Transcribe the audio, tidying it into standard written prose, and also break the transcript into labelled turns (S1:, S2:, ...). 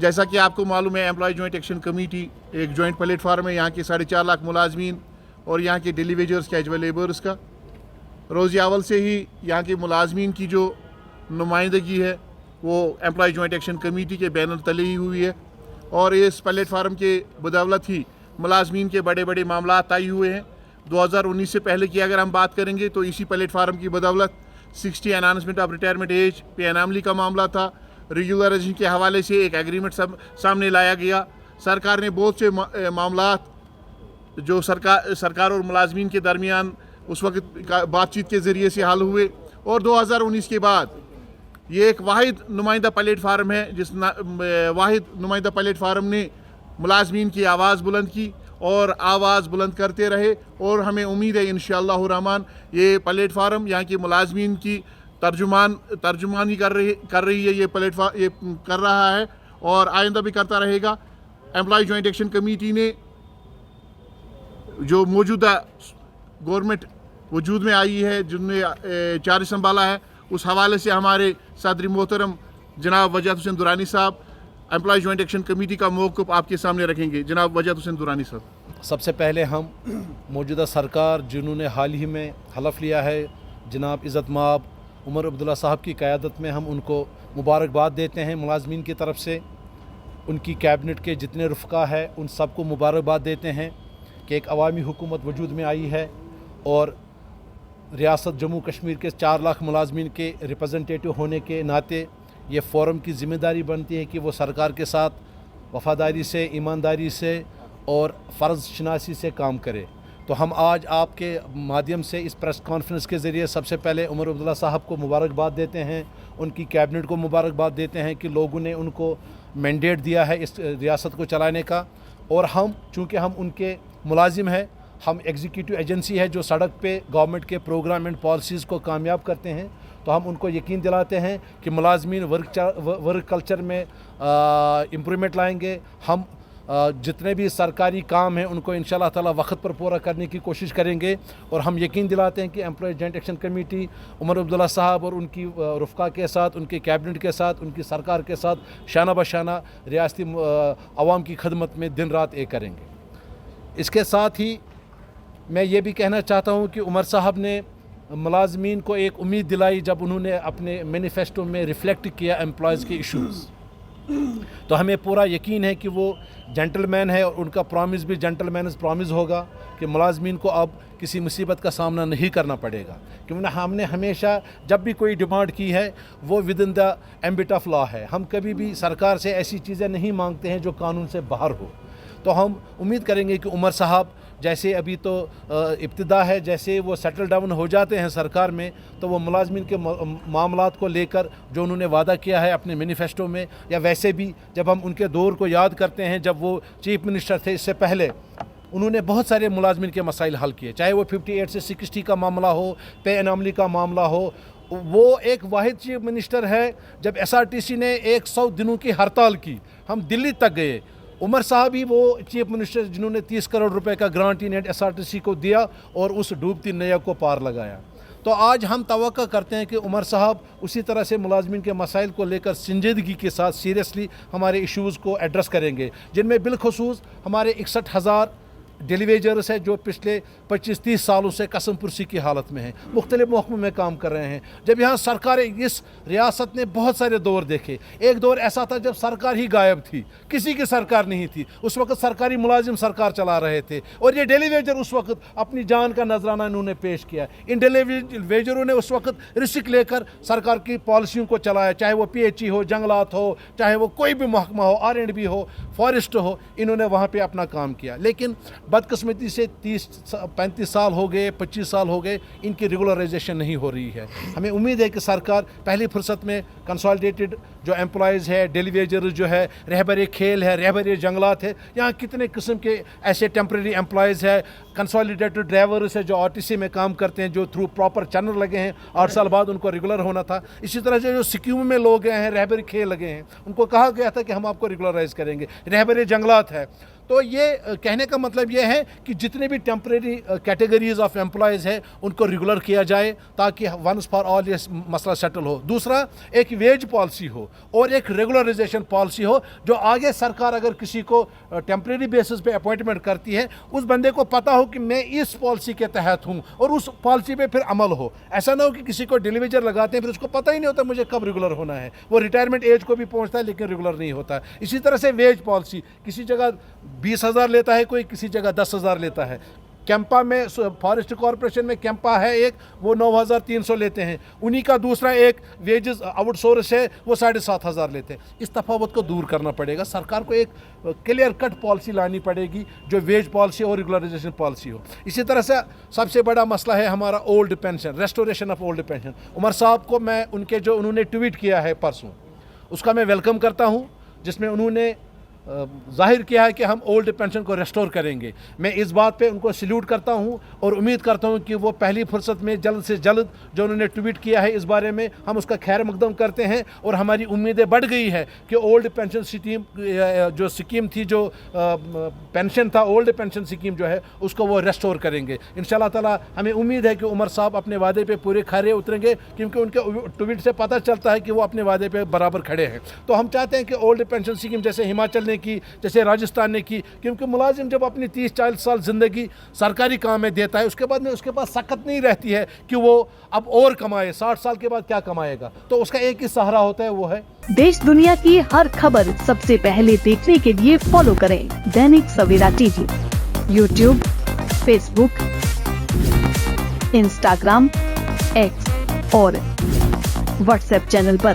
S1: जैसा कि आपको मालूम है, एम्प्लॉय जॉइंट एक्शन कमेटी एक जॉइंट प्लेटफार्म है यहाँ के 4.5 लाख मुलाजमीन और यहाँ के डेली वेजर्स कैजुअल लेबर्स का। रोज़ अव्वल से ही यहाँ के मुलाजमीन की जो नुमाइंदगी है वो एम्प्लॉय जॉइंट एक्शन कमेटी के बैनर तले ही हुई है और इस प्लेटफार्म के बदौलत ही मुलाजमीन के बड़े बड़े मामला तय हुए हैं। 2019 से पहले की अगर हम बात करेंगे तो इसी प्लेटफार्म की बदौलत 60 एनाउंसमेंट ऑफ रिटायरमेंट एज पे अनामली का मामला था। रेगुलराइजेशन के हवाले से एक एग्रीमेंट सामने लाया गया। सरकार ने बहुत से मामला जो सरकार और मुलाजमीन के दरमियान उस वक्त बातचीत के ज़रिए से हल हुए और 2019 के बाद ये एक वाहिद नुमाइंदा प्लेटफार्म है जिस वाहिद नुमाइंदा प्लेटफार्म ने मुलाजमीन की आवाज़ बुलंद की और आवाज़ बुलंद करते रहे और हमें उम्मीद है इंशाअल्लाह रहमान ये प्लेटफार्म यहाँ की मुलाजमीन की तर्जुमानी कर रही है। ये प्लेटफार्म ये कर रहा है और आइंदा भी करता रहेगा। एम्प्लॉय जॉइंट एक्शन कमेटी ने जो मौजूदा गवर्नमेंट वजूद में आई है जिनने चार्ज संभाला है उस हवाले से हमारे सदर मोहतरम जनाब वजाहत हुसैन दुरानी साहब एम्प्लॉय जॉइंट एक्शन कमेटी का मौक़िफ़ आपके सामने रखेंगे। जनाब वजाहत हुसैन दुरानी साहब।
S2: सबसे पहले हम मौजूदा सरकार जिन्होंने हाल ही में हलफ लिया है जनाब इज़्ज़त माब उमर अब्दुल्ला साहब की क़यादत में हम उनको मुबारकबाद देते हैं मुलाजमीन की तरफ से। उनकी कैबिनेट के जितने रुफ़का है उन सबको मुबारकबाद देते हैं कि एक अवामी हुकूमत वजूद में आई है और रियासत जम्मू कश्मीर के 4 लाख मुलाजमीन के रिप्रेजेंटेटिव होने के नाते ये फ़ोरम की ज़िम्मेदारी बनती है कि वो सरकार के साथ वफ़ादारी से, ईमानदारी से और फ़र्ज़ शनासी से काम करे। तो हम आज आपके माध्यम से इस प्रेस कॉन्फ्रेंस के ज़रिए सबसे पहले उमर अब्दुल्ला साहब को मुबारकबाद देते हैं, उनकी कैबिनेट को मुबारकबाद देते हैं कि लोगों ने उनको मैंडेट दिया है इस रियासत को चलाने का। और हम चूँकि हम उनके मुलाजिम हैं, हम एग्जीक्यूटिव एजेंसी है जो सड़क पे गवर्नमेंट के प्रोग्राम एंड पॉलिसीज़ को कामयाब करते हैं, तो हम उनको यकीन दिलाते हैं कि मुलाजमीन वर्क कल्चर में इम्प्रूवमेंट लाएंगे। हम जितने भी सरकारी काम हैं उनको इंशाअल्लाह ताला वक्त पर पूरा करने की कोशिश करेंगे और हम यकीन दिलाते हैं कि employee joint action committee Omar Abdullah साहब और उनकी रुफ़का के साथ, उनके कैबिनेट के साथ, उनकी सरकार के साथ शाना बशाना रियासती अवाम की खदमत में दिन रात एक करेंगे। इसके साथ ही मैं ये भी कहना चाहता हूँ कि उमर साहब ने मुलाजमीन को एक उम्मीद दिलाई जब उन्होंने अपने मैनिफेस्टो में रिफ़्लेक्ट किया एम्प्लॉयज़ के इश्यूज़। तो हमें पूरा यकीन है कि वो जेंटलमैन है और उनका प्रॉमिस भी जेंटलमैन प्रॉमिस होगा कि मुलाजमीन को अब किसी मुसीबत का सामना नहीं करना पड़ेगा, क्योंकि हमने हमेशा जब भी कोई डिमांड की है वो with in the ambit of law है। हम कभी भी सरकार से ऐसी चीज़ें नहीं मांगते हैं जो कानून से बाहर हो। तो हम उम्मीद करेंगे कि उमर साहब जैसे अभी तो इब्तिदा है, जैसे वो सेटल डाउन हो जाते हैं सरकार में तो वो मुलाजमीन के मामलात को लेकर जो उन्होंने वादा किया है अपने मैनिफेस्टो में, या वैसे भी जब हम उनके दौर को याद करते हैं जब वो चीफ मिनिस्टर थे इससे पहले, उन्होंने बहुत सारे मुलाजमीन के मसाइल हल किए, चाहे वो 58 से 60 का मामला हो, पे अनामली का मामला हो। वो एक वाहिद चीफ मिनिस्टर है जब SRTC ने 100 दिनों की हड़ताल की, हम दिल्ली तक गए। उमर साहब ही वो चीफ मिनिस्टर जिन्होंने 30 करोड़ रुपए का ग्रांट इन SRTC को दिया और उस डूबती नैया को पार लगाया। तो आज हम तवक्को करते हैं कि उमर साहब उसी तरह से मुलाजमीन के मसाइल को लेकर संजीदगी के साथ सीरियसली हमारे इश्यूज़ को एड्रेस करेंगे, जिनमें बिलखसूस हमारे 61,000 डेलीवेजर्स है जो पिछले 25-30 सालों से कसम पुरसी की हालत में हैं, मुख्तलिफ महकमों में काम कर रहे हैं। जब यहाँ सरकार, इस रियासत ने बहुत सारे दौर देखे। एक दौर ऐसा था जब सरकार ही गायब थी, किसी की सरकार नहीं थी, उस वक्त सरकारी मुलाजिम सरकार चला रहे थे और ये डेलीवेजर उस वक्त अपनी जान का नजराना इन्होंने पेश किया। इन डेलीवेजरों ने उस वक्त रिस्क लेकर सरकार की पॉलिसियों को चलाया, चाहे वो PHE हो, जंगलात हो, चाहे वो कोई भी महकमा हो, R&B हो, फॉरेस्ट हो, इन्होंने वहाँ पर अपना काम किया। लेकिन बदकिस्मती से 30-35 साल हो गए, 25 साल हो गए, इनकी रेगुलराइजेशन नहीं हो रही है। हमें उम्मीद है कि सरकार पहली फुर्सत में कंसोलिडेटेड जो एम्प्लॉयज़ है, डेलीवेजर जो है, रहबर खेल है, रहबर जंगलात है, यहाँ कितने किस्म के ऐसे टेम्प्रेरी एम्प्लॉयज़ है, कंसोलिडेटेड ड्राइवर्स है जो RTC में काम करते हैं, जो थ्रू प्रॉपर चैनल लगे हैं, 8 साल बाद उनको रेगुलर होना था। इसी तरह से जो स्कीम में लोग गए हैं, रहबर खेल लगे हैं, उनको कहा गया था कि हम आपको रेगुलराइज करेंगे। रहबर जंगलात है, تو یہ کہنے کا مطلب یہ ہے کہ جتنے بھی ٹیمپریری کیٹیگریز آف امپلائیز ہیں ان کو ریگولر کیا جائے تاکہ ونس فار آل یہ مسئلہ سیٹل ہو. دوسرا ایک ویج پالیسی ہو اور ایک ریگولرائزیشن پالیسی ہو جو آگے سرکار اگر کسی کو ٹیمپریری بیسس پہ اپوائنٹمنٹ کرتی ہے اس بندے کو پتہ ہو کہ میں اس پالیسی کے تحت ہوں اور اس پالیسی پہ پھر عمل ہو. ایسا نہ ہو کہ کسی کو ڈیلیویجر لگاتے ہیں پھر اس کو پتہ ہی نہیں ہوتا مجھے کب ریگولر ہونا ہے, وہ ریٹائرمنٹ ایج کو بھی پہنچتا ہے لیکن ریگولر نہیں ہوتا. اسی طرح سے ویج پالیسی, کسی جگہ 20,000 لیتا ہے کوئی, کسی جگہ 10,000 لیتا ہے. کیمپا میں فارسٹ کارپوریشن میں کیمپا ہے ایک, وہ 9,300 لیتے ہیں, انہی کا دوسرا ایک ویجز آؤٹ سورس ہے وہ 7,500 لیتے ہیں. اس تفاوت کو دور کرنا پڑے گا, سرکار کو ایک کلیئر کٹ پالیسی لانی پڑے گی جو ویج پالیسی اور ریگولرائزیشن پالیسی ہو. اسی طرح سے سب سے بڑا مسئلہ ہے ہمارا old pension, restoration of old pension. Umar صاحب کو میں ان کے جو انہوں نے ٹویٹ کیا ہے پرسوں, اس کا میں ویلکم کرتا ہوں, جس میں انہوں نے ظاہر کیا ہے کہ ہم اولڈ پینشن کو ریسٹور کریں گے. میں اس بات پہ ان کو سیلیوٹ کرتا ہوں اور امید کرتا ہوں کہ وہ پہلی فرصت میں جلد سے جلد جو انہوں نے ٹویٹ کیا ہے اس بارے میں ہم اس کا خیر مقدم کرتے ہیں, اور ہماری امیدیں بڑھ گئی ہے کہ اولڈ پینشن سکیم جو سکیم تھی, جو پینشن تھا, اولڈ پینشن سکیم جو ہے اس کو وہ ریسٹور کریں گے انشاءاللہ تعالیٰ. ہمیں امید ہے کہ عمر صاحب اپنے وعدے پہ پورے کھرے اتریں گے کیونکہ ان کے ٹویٹ سے پتہ چلتا ہے کہ وہ اپنے وعدے پہ برابر کھڑے ہیں. تو ہم چاہتے ہیں کہ اولڈ پینشن سکیم جیسے ہماچل نے کی, جیسے راجستھان نے کی, کیونکہ ملازم جب اپنی 30-40 سال زندگی سرکاری کام میں دیتا ہے اس کے بعد میں اس کے پاس سخت نہیں رہتی ہے کہ وہ اب اور کمائے, 60 سال کے بعد کیا کمائے گا, تو اس کا ایک ہی سہارا ہوتا ہے, وہ ہے
S3: دیش دنیا کی ہر خبر سب سے پہلے دیکھنے کے لیے فالو کریں دینک سویرا ٹی وی, یوٹیوب, فیس بک, انسٹاگرام, ایکس اور واٹس ایپ چینل پر.